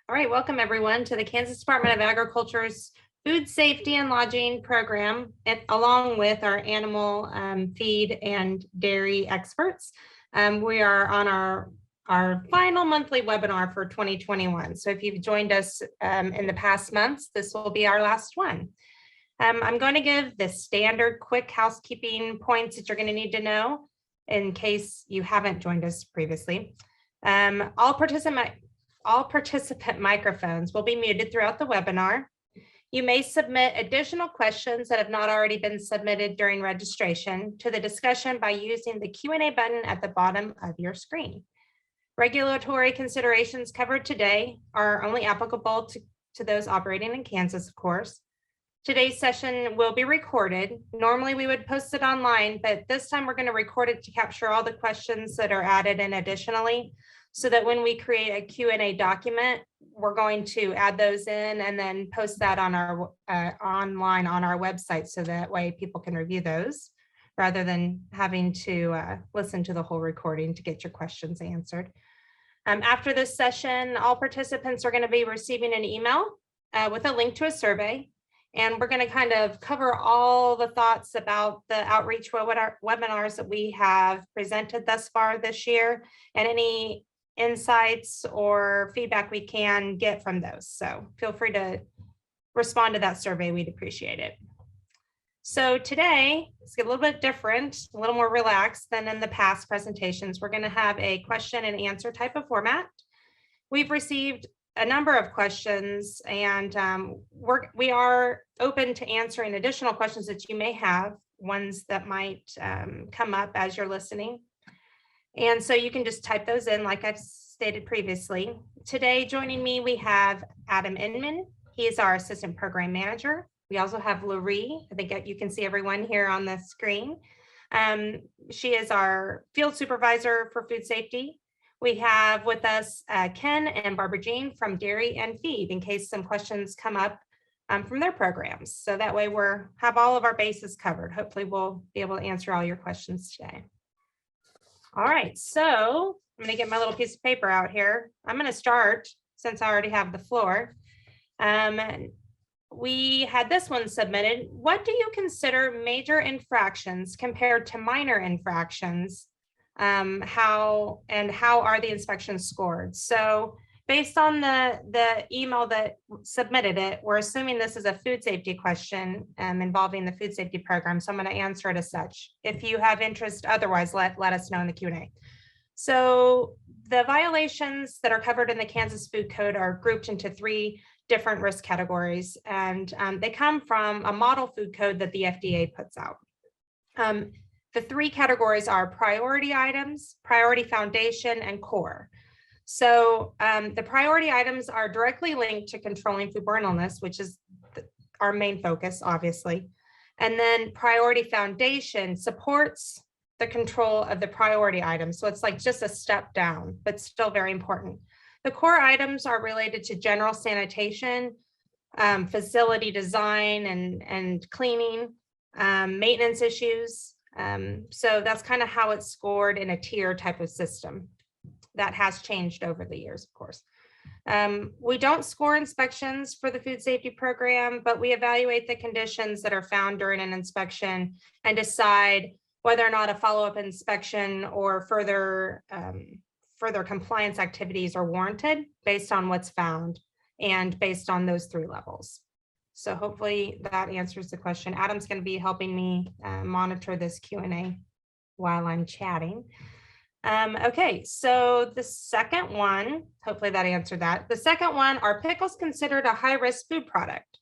All right, welcome everyone to the Kansas Department of Agriculture's Food Safety and Lodging Program, along with our animal feed and dairy experts. We are on our final monthly webinar for 2021. So if you've joined us in the past months, this will be our last one. I'm going to give the standard quick housekeeping points that you're going to need to know in case you haven't joined us previously. All participant microphones will be muted throughout the webinar. You may submit additional questions that have not already been submitted during registration to the discussion by using the Q&A button at the bottom of your screen. Regulatory considerations covered today are only applicable to those operating in Kansas, of course. Today's session will be recorded. Normally we would post it online, but this time we're going to record it to capture all the questions that are added in additionally, so that when we create a Q&A document, we're going to add those in and then post that on our online on our website, so that way people can review those rather than having to listen to the whole recording to get your questions answered. After this session, all participants are going to be receiving an email with a link to a survey. And we're going to kind of cover all the thoughts about the outreach webinars that we have presented thus far this year, and any insights or feedback we can get from those. So feel free to respond to that survey. We'd appreciate it. So today, it's a little bit different, a little more relaxed than in the past presentations. We're going to have a question and answer type of format. We've received a number of questions, and we are open to answering additional questions that you may have, ones that might come up as you're listening. And so you can just type those in like I've stated previously. Today, joining me, we have Adam Inman. He is our Assistant Program Manager. We also have Laurie. I think you can see everyone here on the screen. She is our Field Supervisor for Food Safety. We have with us Ken and Barbara Jean from Dairy and Feed, in case some questions come up from their programs. So that way have all of our bases covered. Hopefully we'll be able to answer all your questions today. All right, so I'm going to get my little piece of paper out here. I'm going to start, since I already have the floor. We had this one submitted. What do you consider major infractions compared to minor infractions? How are the inspections scored? So based on the email that submitted it, we're assuming this is a food safety question involving the food safety program. So I'm going to answer it as such. If you have interest, otherwise let us know in the Q&A. So the violations that are covered in the Kansas Food Code are grouped into 3 different risk categories, and they come from a model food code that the FDA puts out. The 3 categories are priority items, priority foundation, and core. So the priority items are directly linked to controlling foodborne illness, which is our main focus, obviously. And then priority foundation supports the control of the priority items. So it's like just a step down, but still very important. The core items are related to general sanitation, facility design and cleaning, maintenance issues. So that's kind of how it's scored in a tier type of system. That has changed over the years, of course. We don't score inspections for the food safety program, but we evaluate the conditions that are found during an inspection and decide whether or not a follow-up inspection or further compliance activities are warranted based on what's found and based on those 3 levels. So hopefully that answers the question. Adam's going to be helping me monitor this Q&A while I'm chatting. Okay, so the second one, hopefully that answered that. The second one, are pickles considered a high-risk food product?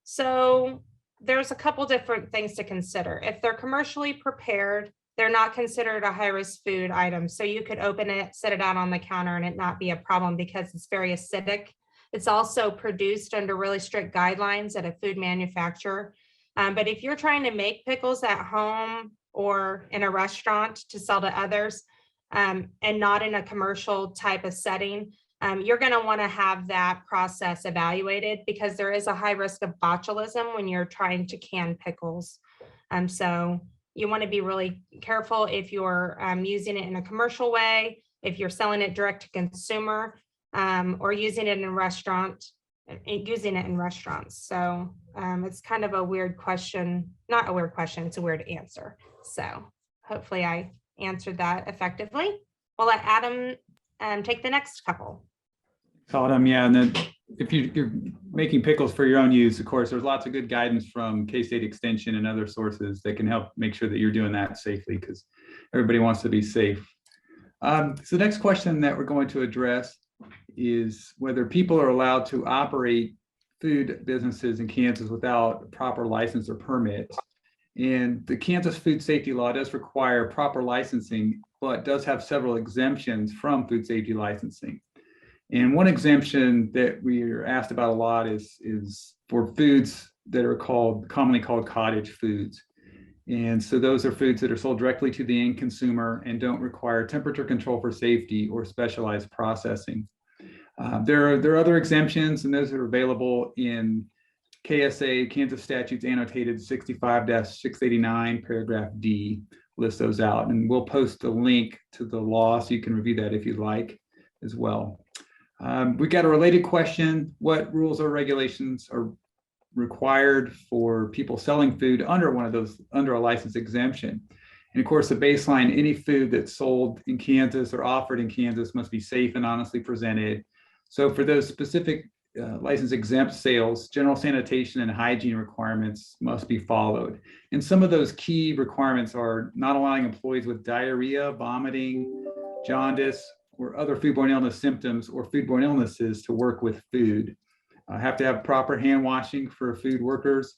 So there's a couple different things to consider. If they're commercially prepared, they're not considered a high-risk food item. So you could open it, set it out on the counter, and it not be a problem because it's very acidic. It's also produced under really strict guidelines at a food manufacturer. But if you're trying to make pickles at home or in a restaurant to sell to others, and not in a commercial type of setting, you're going to want to have that process evaluated, because there is a high risk of botulism when you're trying to can pickles. So you want to be really careful if you're using it in a commercial way. If you're selling it direct to consumer, or using it in restaurants. So it's kind of a weird question, not a weird question, it's a weird answer. So hopefully I answered that effectively. We'll let Adam take the next couple. Autumn, yeah, and then if you're making pickles for your own use, of course, there's lots of good guidance from K-State Extension and other sources that can help make sure that you're doing that safely, because everybody wants to be safe. So the next question that we're going to address is whether people are allowed to operate food businesses in Kansas without proper license or permits. And the Kansas food safety law does require proper licensing, but does have several exemptions from food safety licensing. And one exemption that we are asked about a lot is for foods that are commonly called cottage foods. And so those are foods that are sold directly to the end consumer and don't require temperature control for safety or specialized processing. There are other exemptions, and those are available in KSA, Kansas Statutes Annotated 65-689, paragraph D, list those out. And we'll post a link to the law so you can review that if you'd like as well. We got a related question: what rules or regulations are required for people selling food under a license exemption? And of course, the baseline: any food that's sold in Kansas or offered in Kansas must be safe and honestly presented. So for those specific license exempt sales, general sanitation and hygiene requirements must be followed. And some of those key requirements are not allowing employees with diarrhea, vomiting, jaundice, or other foodborne illness symptoms or foodborne illnesses to work with food. Have to have proper hand washing for food workers.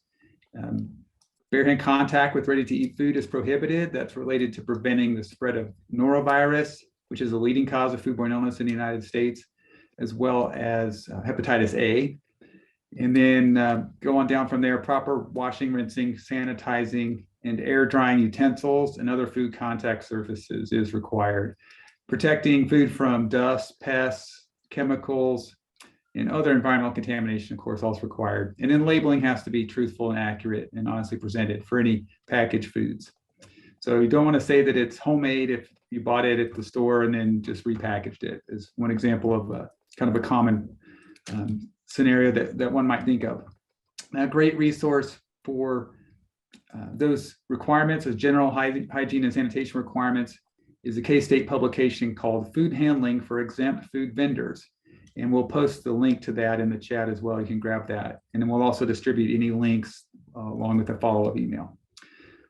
Bare hand contact with ready-to-eat food is prohibited. That's related to preventing the spread of norovirus, which is a leading cause of foodborne illness in the United States, as well as hepatitis A. And then go on down from there: proper washing, rinsing, sanitizing, and air drying utensils and other food contact surfaces is required. Protecting food from dust, pests, chemicals, and other environmental contamination, of course, also required. And then labeling has to be truthful and accurate and honestly presented for any packaged foods. So you don't want to say that it's homemade if you bought it at the store and then just repackaged it, is one example of kind of a common scenario that one might think of. A great resource for those requirements as general hygiene and sanitation requirements is a K-State publication called Food Handling for Exempt Food Vendors. And we'll post the link to that in the chat as well. You can grab that. And then we'll also distribute any links along with a follow-up email.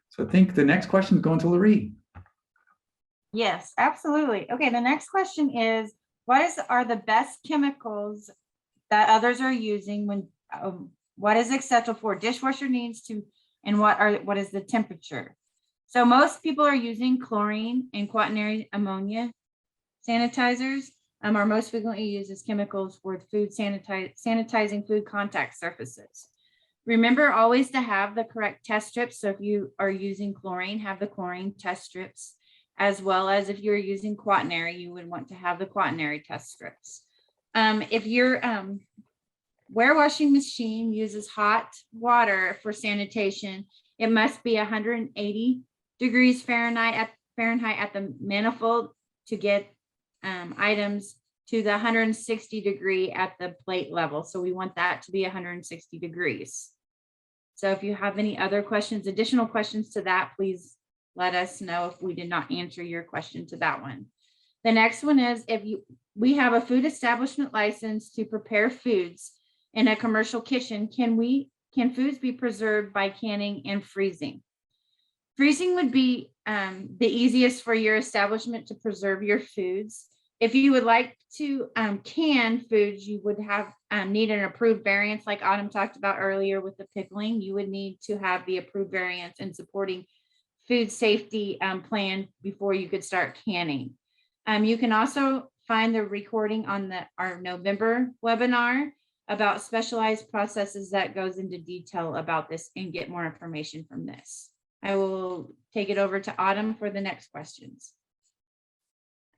So I think the next question is going to Laree. Yes, absolutely. Okay, the next question is, are the best chemicals that others are using when, what is acceptable for dishwasher needs to, and what is the temperature? So most people are using chlorine and quaternary ammonia sanitizers are most frequently used as chemicals for food sanitizing food contact surfaces. Remember always to have the correct test strips. So if you are using chlorine, have the chlorine test strips, as well as if you're using quaternary, you would want to have the quaternary test strips. If your warewashing machine uses hot water for sanitation, it must be 180 degrees Fahrenheit at the manifold to get items to the 160 degree at the plate level. So we want that to be 160 degrees. So if you have any other questions, additional questions to that, please let us know if we did not answer your question to that one. The next one is, we have a food establishment license to prepare foods in a commercial kitchen, can foods be preserved by canning and freezing? Freezing would be the easiest for your establishment to preserve your foods. If you would like to can foods, you would need an approved variance, like Autumn talked about earlier with the pickling. You would need to have the approved variance and supporting food safety plan before you could start canning. You can also find the recording on our November webinar about specialized processes that goes into detail about this and get more information from this. I will take it over to Autumn for the next questions.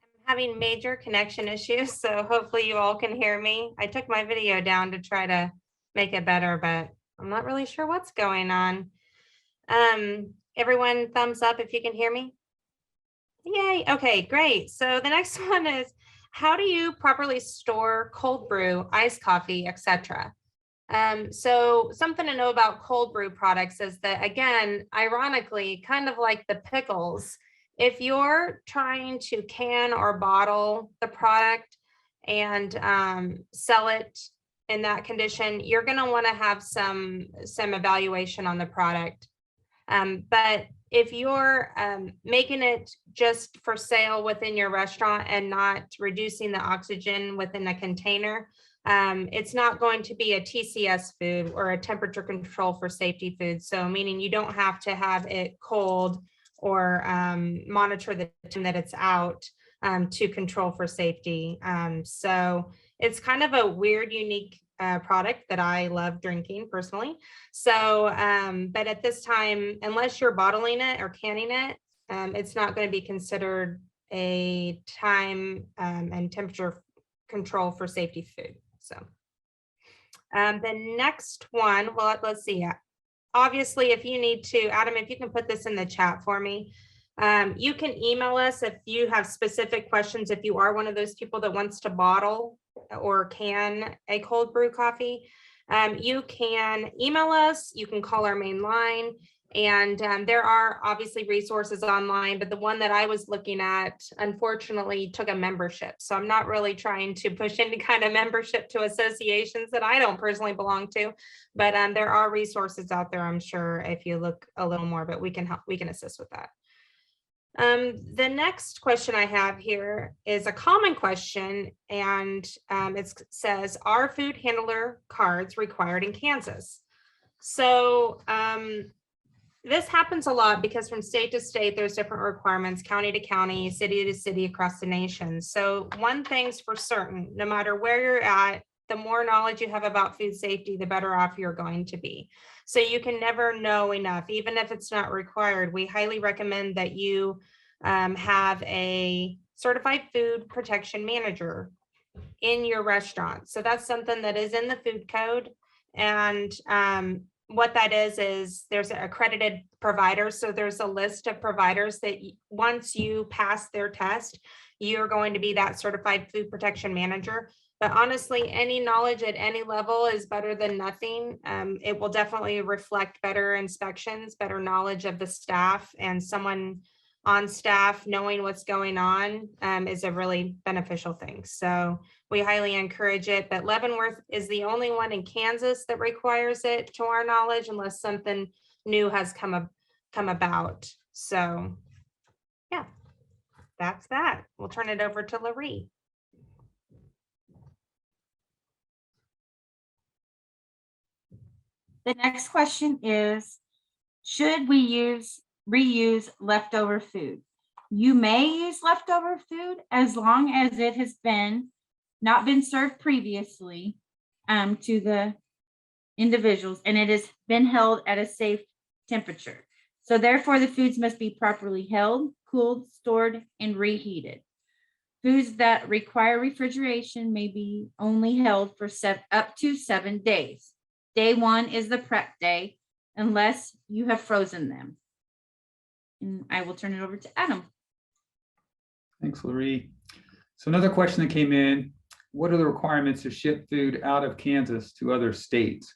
I'm having major connection issues, so hopefully you all can hear me. I took my video down to try to make it better, but I'm not really sure what's going on. Everyone thumbs up if you can hear me. Yay. Okay, great. So the next one is, how do you properly store cold brew, iced coffee, etc.? So something to know about cold brew products is that, again, ironically, kind of like the pickles, if you're trying to can or bottle the product and sell it in that condition, you're going to want to have some evaluation on the product. But if you're making it just for sale within your restaurant and not reducing the oxygen within a container, it's not going to be a TCS food or a temperature control for safety food. So meaning you don't have to have it cold or monitor the time that it's out to control for safety. So it's kind of a weird, unique product that I love drinking personally. So, but at this time, unless you're bottling it or canning it, it's not going to be considered a time and temperature control for safety food. So the next one, well, let's see. Obviously, if you need to, Adam, if you can put this in the chat for me, you can email us if you have specific questions. If you are one of those people that wants to bottle or can a cold brew coffee, you can email us, you can call our main line, and there are obviously resources online, but the one that I was looking at, unfortunately, took a membership. So I'm not really trying to push any kind of membership to associations that I don't personally belong to, but there are resources out there, I'm sure, if you look a little more, but we can help, we can assist with that. The next question I have here is a common question, and it says, are food handler cards required in Kansas? So this happens a lot because from state to state, there's different requirements, county to county, city to city, across the nation. So one thing's for certain, no matter where you're at, the more knowledge you have about food safety, the better off you're going to be. So you can never know enough, even if it's not required. We highly recommend that you have a certified food protection manager in your restaurant. So that's something that is in the food code. And what that is there's an accredited provider. So there's a list of providers that once you pass their test, you're going to be that certified food protection manager. But honestly, any knowledge at any level is better than nothing. It will definitely reflect better inspections, better knowledge of the staff, and someone on staff knowing what's going on is a really beneficial thing. So we highly encourage it, but Leavenworth is the only one in Kansas that requires it, to our knowledge, unless something new has come about. So yeah, that's that. We'll turn it over to Laree. The next question is, should we reuse leftover food? You may use leftover food as long as it has not been served previously to the individuals, and it has been held at a safe temperature. So therefore, the foods must be properly held, cooled, stored, and reheated. Foods that require refrigeration may be only held for up to 7 days. Day 1 is the prep day, unless you have frozen them. And I will turn it over to Adam. Thanks, Laree. So another question that came in, what are the requirements to ship food out of Kansas to other states?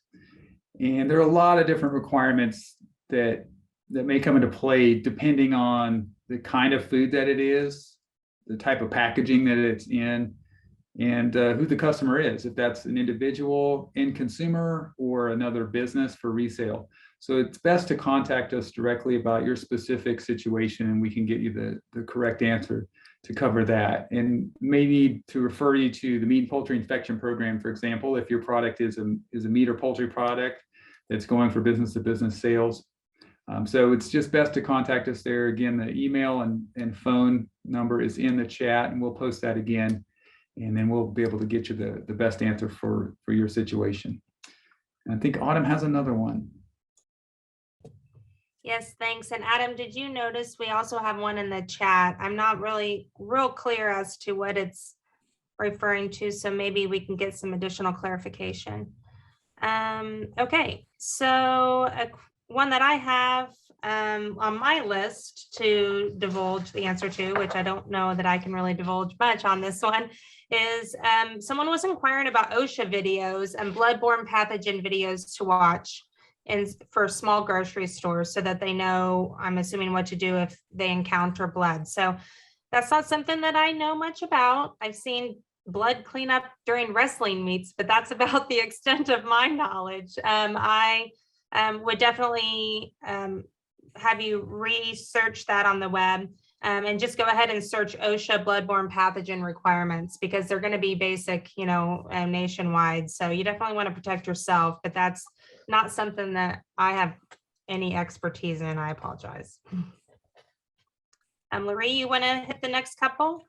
And there are a lot of different requirements that may come into play depending on the kind of food that it is, the type of packaging that it's in, and who the customer is, if that's an individual end consumer or another business for resale. So it's best to contact us directly about your specific situation, and we can get you the correct answer to cover that. And may need to refer you to the Meat and Poultry Inspection Program, for example, if your product is a meat or poultry product that's going for business-to-business sales. So it's just best to contact us there. Again, the email and phone number is in the chat, and we'll post that again. And then we'll be able to get you the best answer for your situation. And I think Autumn has another one. Yes, thanks. And Adam, did you notice we also have one in the chat? I'm not really real clear as to what it's referring to, so maybe we can get some additional clarification. Okay, so one that I have on my list to divulge the answer to, which I don't know that I can really divulge much on this one, is someone was inquiring about OSHA videos and bloodborne pathogen videos to watch for small grocery stores so that they know, I'm assuming, what to do if they encounter blood. So that's not something that I know much about. I've seen blood cleanup during wrestling meets, but that's about the extent of my knowledge. I would definitely have you research that on the web and just go ahead and search OSHA bloodborne pathogen requirements, because they're going to be basic, nationwide. So you definitely want to protect yourself, but that's not something that I have any expertise in. I apologize. Lorraine, you want to hit the next couple?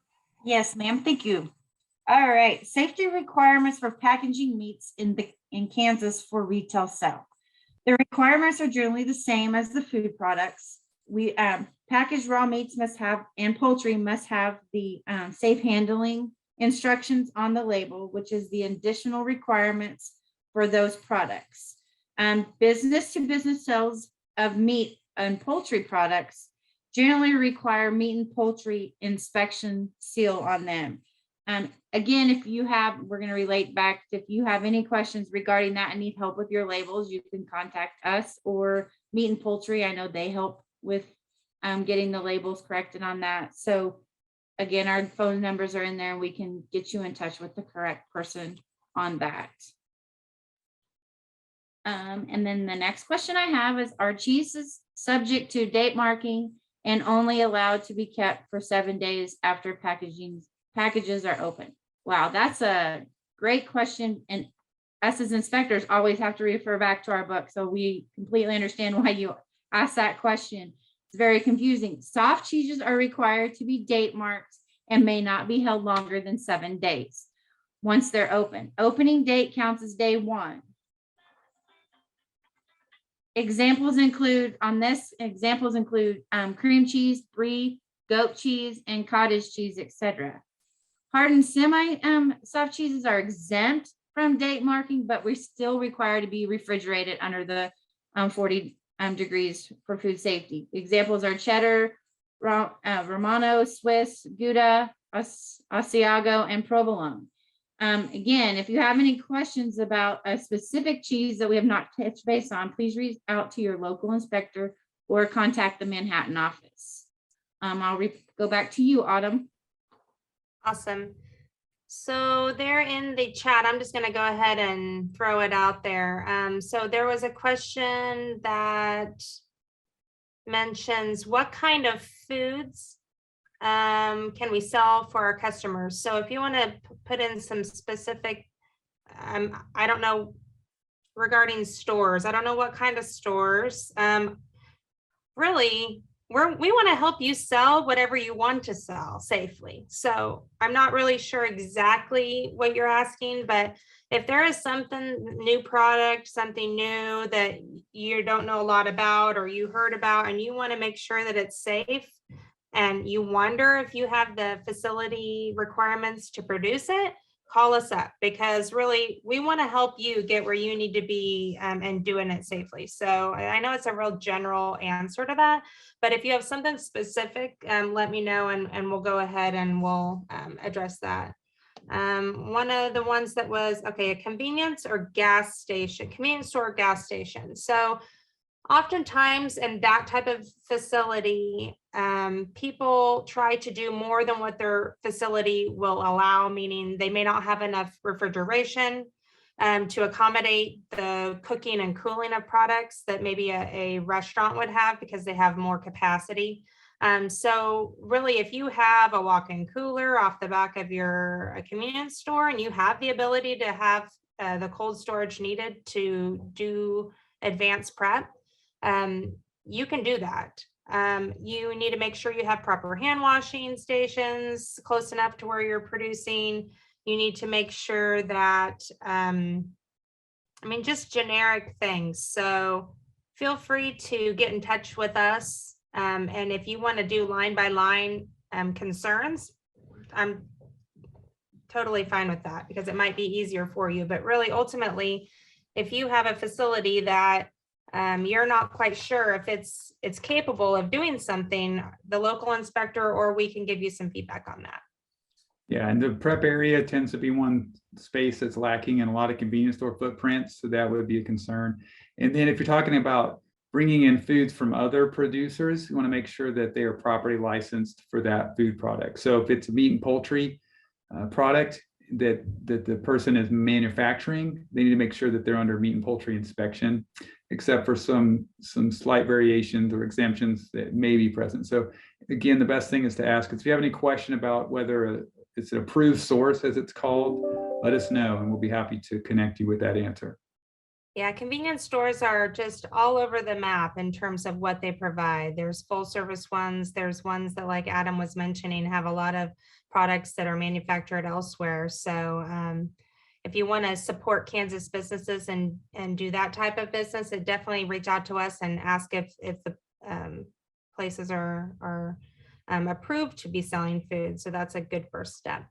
Yes, ma'am. Thank you. All right. Safety requirements for packaging meats in Kansas for retail sale. The requirements are generally the same as the food products. We packaged raw meats must have, and poultry must have the safe handling instructions on the label, which is the additional requirements for those products. Business to business sales of meat and poultry products generally require meat and poultry inspection seal on them. Again, we're going to relate back, if you have any questions regarding that and need help with your labels, you can contact us or Meat and Poultry. I know they help with getting the labels corrected on that. So again, our phone numbers are in there and we can get you in touch with the correct person on that. And then the next question I have is, are cheeses subject to date marking and only allowed to be kept for 7 days after packages are open? Wow, that's a great question. And us as inspectors always have to refer back to our book. So we completely understand why you asked that question. It's very confusing. Soft cheeses are required to be date marked and may not be held longer than 7 days once they're open. Opening date counts as day one. Examples include cream cheese, brie, goat cheese, and cottage cheese, etc. Hard and semi-soft cheeses are exempt from date marking, but we're still required to be refrigerated under the 40 degrees for food safety. Examples are cheddar, Romano, Swiss, Gouda, Asiago, and provolone. Again, if you have any questions about a specific cheese that we have not touched base on, please reach out to your local inspector or contact the Manhattan office. I'll go back to you, Autumn. Awesome. So there in the chat, I'm just going to go ahead and throw it out there. So there was a question that mentions what kind of foods can we sell for our customers. So if you want to put in some specific, I don't know, regarding stores, I don't know what kind of stores. Really, we want to help you sell whatever you want to sell safely. So I'm not really sure exactly what you're asking, but if there is something new product, something new that you don't know a lot about or you heard about and you want to make sure that it's safe and you wonder if you have the facility requirements to produce it, call us up, because really we want to help you get where you need to be and doing it safely. So I know it's a real general answer to that, but if you have something specific, let me know and we'll go ahead and we'll address that. One of the ones that was, okay, a convenience or gas station, convenience store or gas station. So oftentimes in that type of facility, people try to do more than what their facility will allow, meaning they may not have enough refrigeration to accommodate the cooking and cooling of products that maybe a restaurant would have because they have more capacity. So really, if you have a walk-in cooler off the back of your convenience store and you have the ability to have the cold storage needed to do advanced prep, you can do that. You need to make sure you have proper hand washing stations close enough to where you're producing. You need to make sure that, just generic things. So feel free to get in touch with us. And if you want to do line by line concerns, I'm totally fine with that because it might be easier for you. But really, ultimately, if you have a facility that you're not quite sure if it's capable of doing something, the local inspector, or we can give you some feedback on that. Yeah, and the prep area tends to be one space that's lacking in a lot of convenience store footprints, so that would be a concern. And then if you're talking about bringing in foods from other producers, you want to make sure that they are properly licensed for that food product. So if it's a meat and poultry product that the person is manufacturing, they need to make sure that they're under meat and poultry inspection, except for some slight variations or exemptions that may be present. So again, the best thing is to ask if you have any question about whether it's an approved source, as it's called, let us know and we'll be happy to connect you with that answer. Yeah, convenience stores are just all over the map in terms of what they provide. There's full service ones. There's ones that, like Adam was mentioning, have a lot of products that are manufactured elsewhere. So if you want to support Kansas businesses and do that type of business, it definitely reach out to us and ask if the places are approved to be selling food. So that's a good first step.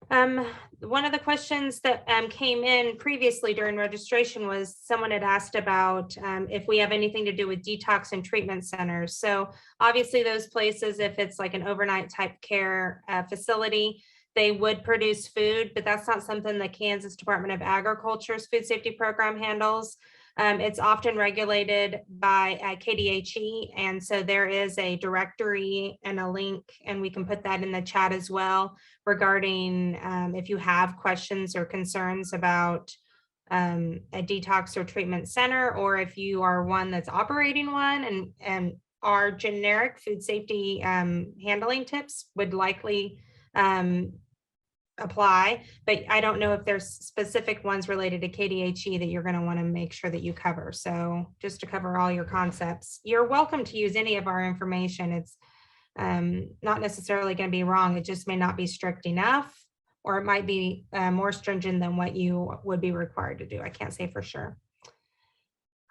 One of the questions that came in previously during registration was someone had asked about if we have anything to do with detox and treatment centers. So obviously those places, if it's like an overnight type care facility, they would produce food, but that's not something the Kansas Department of Agriculture's food safety program handles. It's often regulated by KDHE, and so there is a directory and a link, and we can put that in the chat as well regarding if you have questions or concerns about a detox or treatment center, or if you are one that's operating one, and our generic food safety handling tips would likely apply, but I don't know if there's specific ones related to KDHE that you're going to want to make sure that you cover. So just to cover all your concepts, you're welcome to use any of our information. It's not necessarily going to be wrong. It just may not be strict enough, or it might be more stringent than what you would be required to do. I can't say for sure.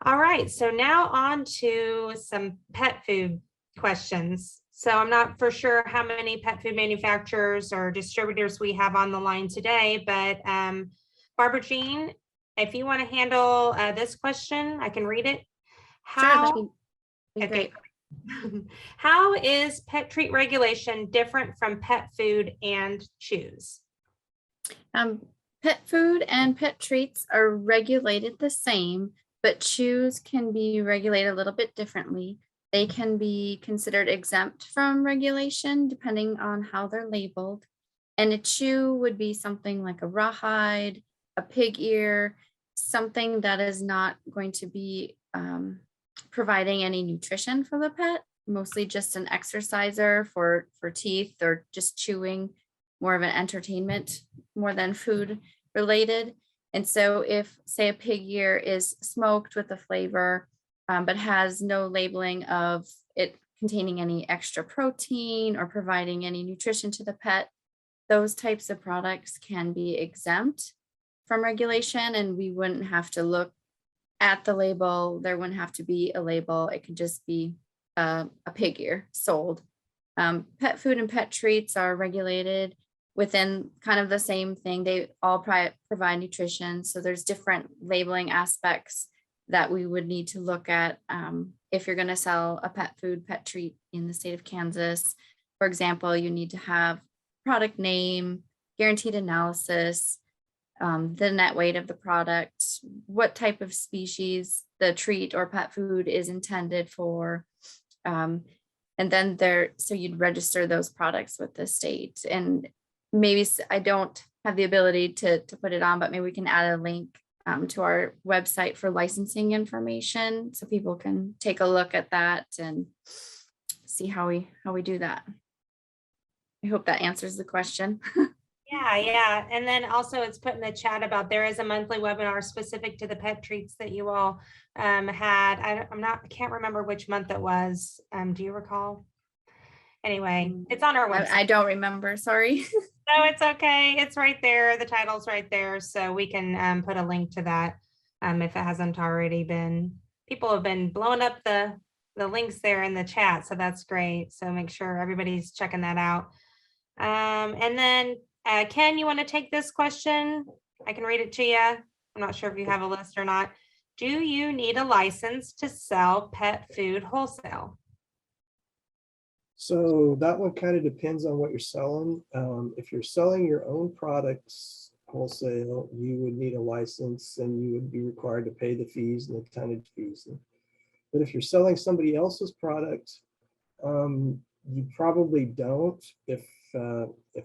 All right, so now on to some pet food questions. So I'm not for sure how many pet food manufacturers or distributors we have on the line today, but Barbara Jean, if you want to handle this question, I can read it. Sure, okay. How is pet treat regulation different from pet food and chews? Pet food and pet treats are regulated the same, but chews can be regulated a little bit differently. They can be considered exempt from regulation depending on how they're labeled. And a chew would be something like a rawhide, a pig ear, something that is not going to be providing any nutrition for the pet, mostly just an exerciser for teeth, or just chewing, more of an entertainment more than food related. And so if, say, a pig ear is smoked with a flavor, but has no labeling of it containing any extra protein or providing any nutrition to the pet, those types of products can be exempt from regulation, and we wouldn't have to look at the label. There wouldn't have to be a label. It could just be a pig ear sold. Pet food and pet treats are regulated within kind of the same thing. They all provide nutrition. So there's different labeling aspects that we would need to look at if you're going to sell a pet food, pet treat in the state of Kansas. For example, you need to have product name, guaranteed analysis, the net weight of the product, what type of species the treat or pet food is intended for. And then so you'd register those products with the state. And maybe I don't have the ability to put it on, but maybe we can add a link to our website for licensing information, so people can take a look at that and see how we do that. I hope that answers the question. Yeah. And then also it's put in the chat about there is a monthly webinar specific to the pet treats that you all had. I can't remember which month it was. Do you recall? Anyway, it's on our website. I don't remember, sorry. No, it's okay. It's right there. The title's right there. So we can put a link to that if it hasn't already been. People have been blowing up the links there in the chat. So that's great. So make sure everybody's checking that out. And then Ken, you want to take this question? I can read it to you. I'm not sure if you have a list or not. do you need a license to sell pet food wholesale? So that one kind of depends on what you're selling. If you're selling your own products wholesale, you would need a license and you would be required to pay the fees and the tonnage fees. But if you're selling somebody else's product, you probably don't. If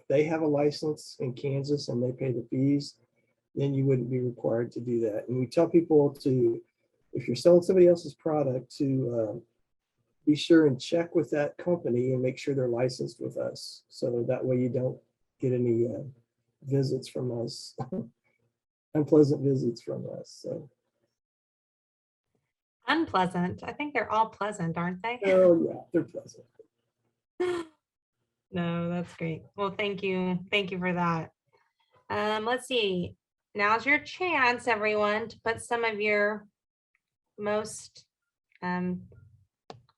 they have a license in Kansas and they pay the fees, then you wouldn't be required to do that. And we tell people to, if you're selling somebody else's product, to be sure and check with that company and make sure they're licensed with us. So that way you don't get any visits from us, unpleasant visits from us. So. Unpleasant. I think they're all pleasant, aren't they? Oh yeah, they're pleasant. No, that's great. Well, thank you. Thank you for that. Let's see. Now's your chance, everyone, to put some of your most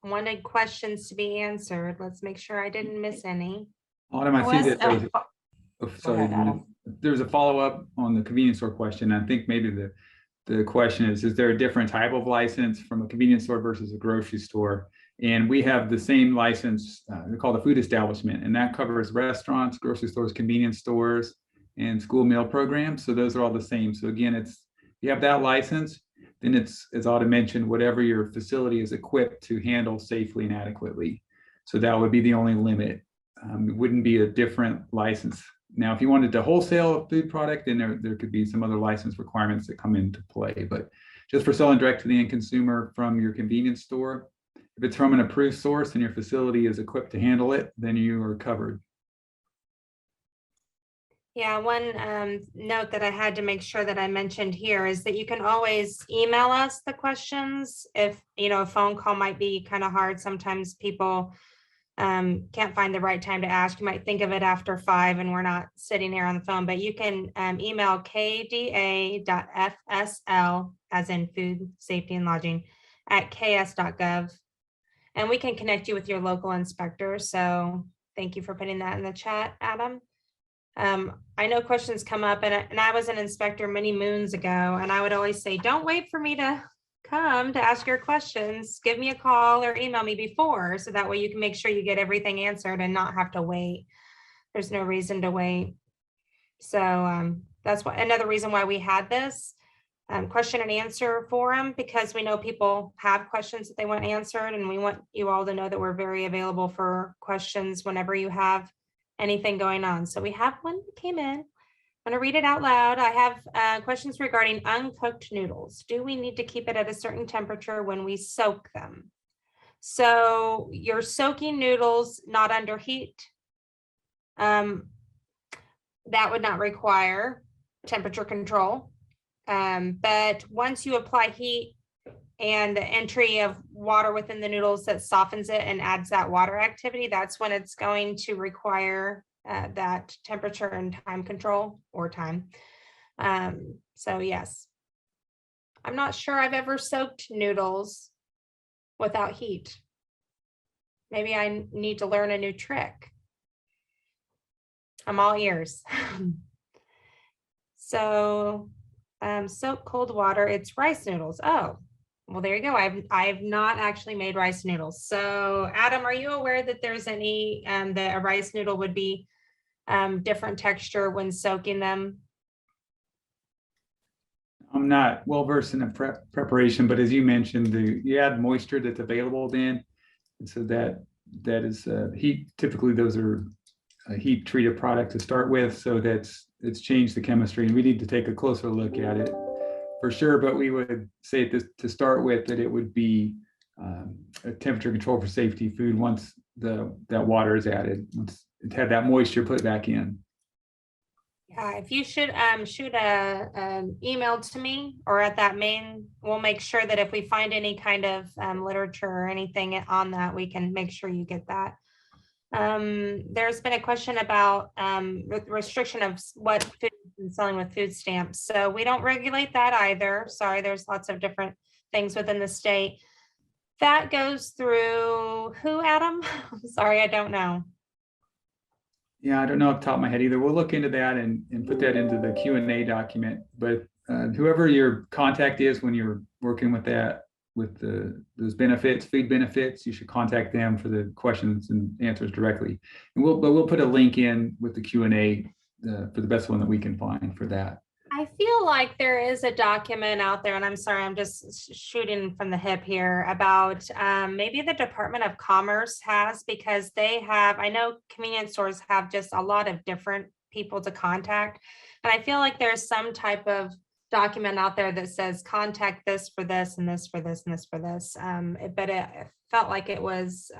wanted questions to be answered. Let's make sure I didn't miss any. Autumn, I see that there's, Go sorry, ahead, Adam. there's a follow-up on the convenience store question. I think maybe the question is there a different type of license from a convenience store versus a grocery store? And we have the same license, we call the food establishment, and that covers restaurants, grocery stores, convenience stores, and school meal programs. So those are all the same. So again, it's, you have that license, then it's, as Autumn mentioned, whatever your facility is equipped to handle safely and adequately. So that would be the only limit. It wouldn't be a different license. Now, if you wanted to wholesale a food product, then there could be some other license requirements that come into play. But just for selling direct to the end consumer from your convenience store, if it's from an approved source and your facility is equipped to handle it, then you are covered. Yeah, one note that I had to make sure that I mentioned here is that you can always email us the questions. If, you know, a phone call might be kind of hard. Sometimes people can't find the right time to ask. You might think of it after 5 and we're not sitting here on the phone, but you can email kda.fsl, as in food safety and lodging, at ks.gov. And we can connect you with your local inspector. So thank you for putting that in the chat, Adam. I know questions come up, and I was an inspector many moons ago, and I would always say, don't wait for me to come to ask your questions. Give me a call or email me before, so that way you can make sure you get everything answered and not have to wait. There's no reason to wait. So that's what, another reason why we had this question and answer forum, because we know people have questions that they want answered, and we want you all to know that we're very available for questions whenever you have anything going on. So we have one that came in. I'm going to read it out loud. I have questions regarding uncooked noodles. Do we need to keep it at a certain temperature when we soak them? So you're soaking noodles not under heat. That would not require temperature control. But once you apply heat and the entry of water within the noodles that softens it and adds that water activity, that's when it's going to require that temperature and time control or time. So yes, I'm not sure I've ever soaked noodles without heat. Maybe I need to learn a new trick. I'm all ears. So soak cold water, it's rice noodles. Oh, well, there you go. I've not actually made rice noodles. So Adam, are you aware that there's any, that a rice noodle would be different texture when soaking them? I'm not well versed in the preparation, but as you mentioned, you add moisture that's available then. And so that is heat. Typically, those are a heat treated product to start with. So it's changed the chemistry, and we need to take a closer look at it for sure. But we would say this to start with, that it would be a temperature control for safety food once that water is added. Once it had that moisture put back in. Yeah, if you should shoot an email to me or at that main, we'll make sure that if we find any kind of literature or anything on that, we can make sure you get that. There's been a question about restriction of what food is selling with food stamps. So we don't regulate that either. Sorry, there's lots of different things within the state. That goes through who, Adam? Sorry, I don't know. Yeah, I don't know off the top of my head either. We'll look into that and put that into the Q&A document. But whoever your contact is when you're working with that, with those benefits, food benefits, you should contact them for the questions and answers directly. And we'll put a link in with the Q&A for the best one that we can find for that. I feel like there is a document out there, and I'm sorry, I'm just shooting from the hip here, about maybe the Department of Commerce has, because they have, I know convenience stores have just a lot of different people to contact. And I feel like there's some type of document out there that says contact this for this and this for this and this for this. But it felt like it was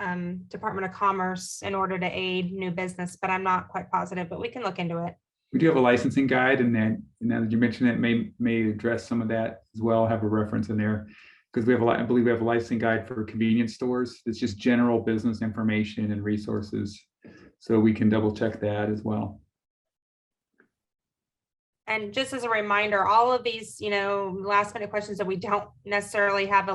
Department of Commerce in order to aid new business, but I'm not quite positive, but we can look into it. We do have a licensing guide, and then now that you mentioned it, may address some of that as well. Have a reference in there, because we have I believe we have a licensing guide for convenience stores. It's just general business information and resources, so we can double check that as well. And just as a reminder, all of these, last minute questions that we don't necessarily have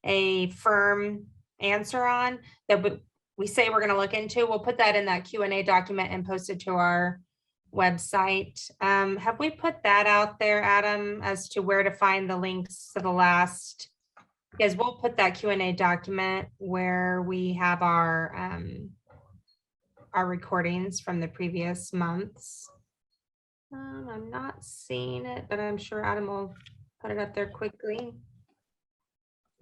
a firm answer on, that we say we're going to look into, we'll put that in that Q&A document and post it to our website. Have we put that out there, Adam, as to where to find the links to the last? Because we'll put that Q&A document where we have our recordings from the previous months. I'm not seeing it, but I'm sure Adam will put it up there quickly.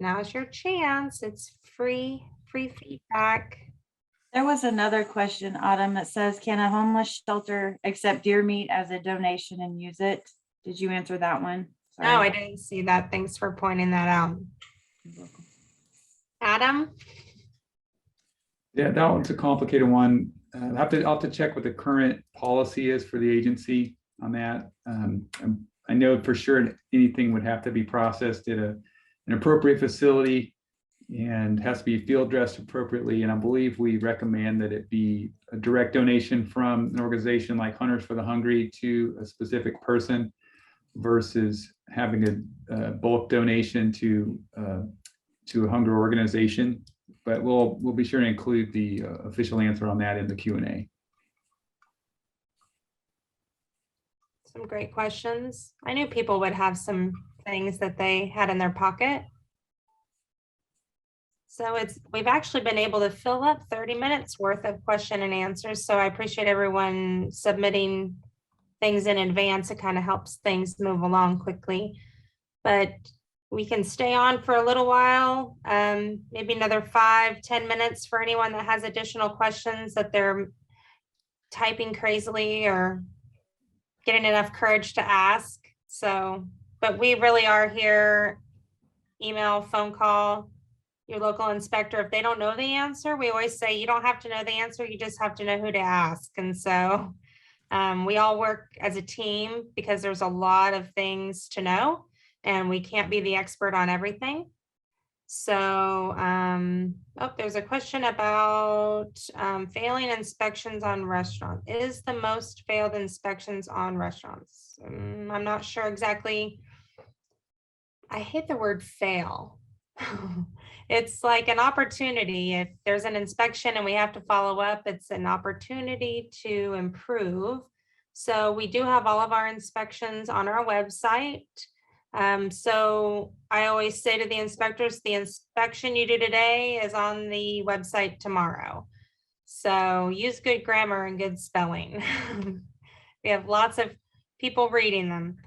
Now's your chance. It's free feedback. There was another question, Autumn, that says, can a homeless shelter accept deer meat as a donation and use it? Did you answer that one? No, I didn't see that. Thanks for pointing that out. Adam? Yeah, that one's a complicated one. I'll have to check what the current policy is for the agency on that. I know for sure anything would have to be processed at an appropriate facility and has to be field dressed appropriately. And I believe we recommend that it be a direct donation from an organization like Hunters for the Hungry to a specific person versus having a bulk donation to a hunger organization. But we'll be sure to include the official answer on that in the Q&A. Some great questions. I knew people would have some things that they had in their pocket. So we've actually been able to fill up 30 minutes worth of question and answers. So I appreciate everyone submitting things in advance. It kind of helps things move along quickly. But we can stay on for a little while, maybe another 5-10 minutes for anyone that has additional questions that they're typing crazily or getting enough courage to ask. So, but we really are here, email, phone call, your local inspector. If they don't know the answer, we always say you don't have to know the answer, you just have to know who to ask. And so we all work as a team because there's a lot of things to know and we can't be the expert on everything. So, there's a question about failing inspections on restaurants. Is the most failed inspections on restaurants? I'm not sure exactly. I hate the word fail. It's like an opportunity. If there's an inspection and we have to follow up, it's an opportunity to improve. So we do have all of our inspections on our website. So I always say to the inspectors, the inspection you do today is on the website tomorrow. So use good grammar and good spelling. We have lots of people reading them.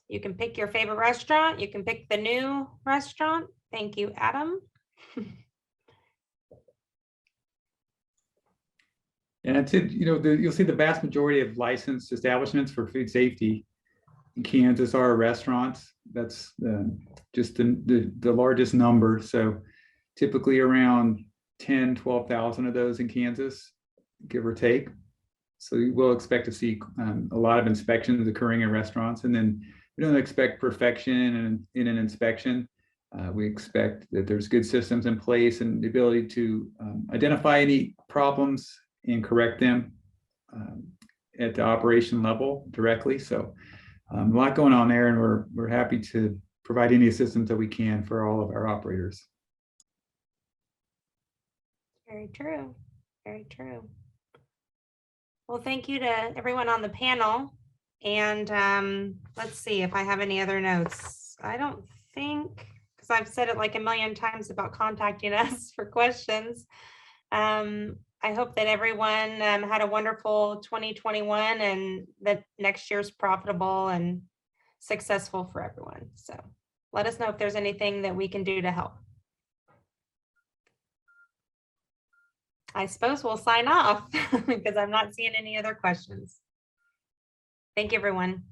You can pick your favorite restaurant. You can pick the new restaurant. Thank you, Adam. And that's it. You'll see the vast majority of licensed establishments for food safety in Kansas are restaurants. That's just the largest number. So typically around 12,000 of those in Kansas, give or take. So you will expect to see a lot of inspections occurring in restaurants. And then we don't expect perfection in an inspection. We expect that there's good systems in place and the ability to identify any problems and correct them at the operation level directly. So a lot going on there, and we're happy to provide any assistance that we can for all of our operators. Very true. Very true. Well, thank you to everyone on the panel. And let's see if I have any other notes. I don't think, because I've said it like a million times about contacting us for questions. I hope that everyone had a wonderful 2021 and that next year's profitable and successful for everyone. So let us know if there's anything that we can do to help. I suppose we'll sign off because I'm not seeing any other questions. Thank you, everyone.